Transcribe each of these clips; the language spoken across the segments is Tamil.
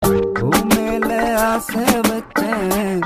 மேல ஆசை வச்சேன்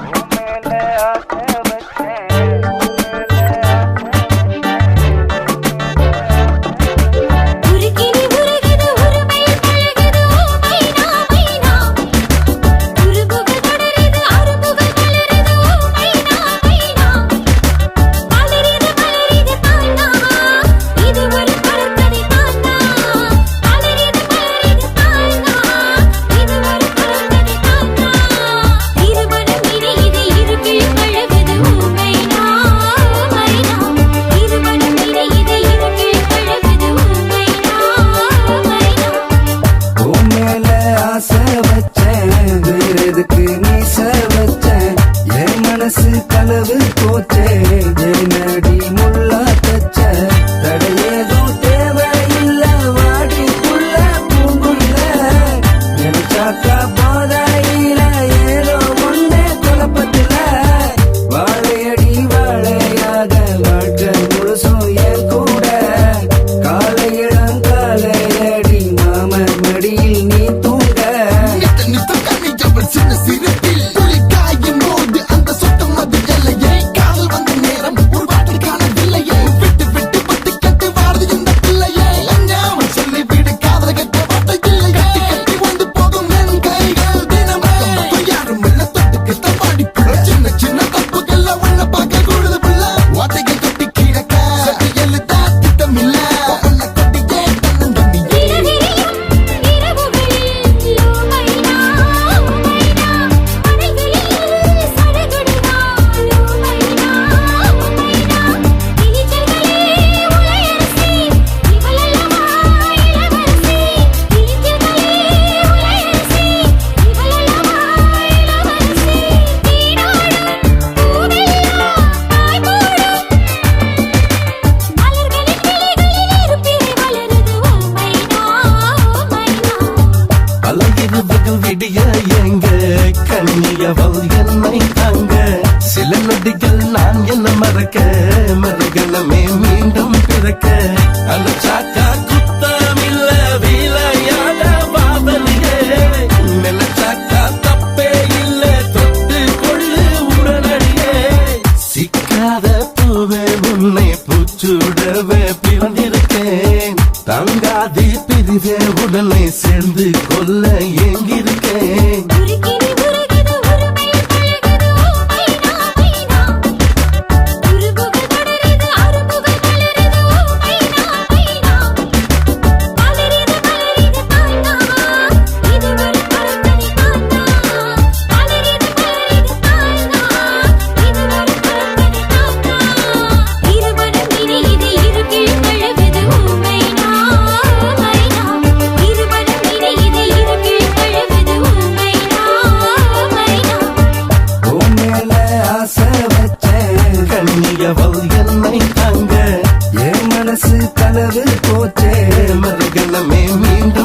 கலவு போச்சே நடி முள்ளா தச்ச தடையேதோ தேவையில்ல வாடிக்குள்ள பூங்குள்ள நினைச்சாக்கா போதையில ஏதோ ஒண்ணே குழப்பத்துல வாழையடி வாழையாக வாழ்க்கை முழுசும் என் கூட காலையிடம் காலையடி மாமன் மடியில் நீ தூங்க சின்ன சிரிப்பில் விடிய எங்க கண்ணியவள் என்னை தாங்க சில நொடிகள் நான் என்ன மறக்க மறுகணமே மீண்டும் பிறக்க அந்த சாக்கா குத்தமில்ல விளையாட பாவலியே நினைச்சாக்கா தப்பே இல்ல தொட்டு கொள்ளு உடனடியே சிக்காத பூவே உன்னை பூச்சுடவே பிறந்திருக்கேன் தங்காதி பிரிவே உடனே சேர்ந்து கொல்ல எங்கிருக்கேன் என்னை தாங்க என் மனசு கலவு போச்சே மறுகணமே மீண்டும்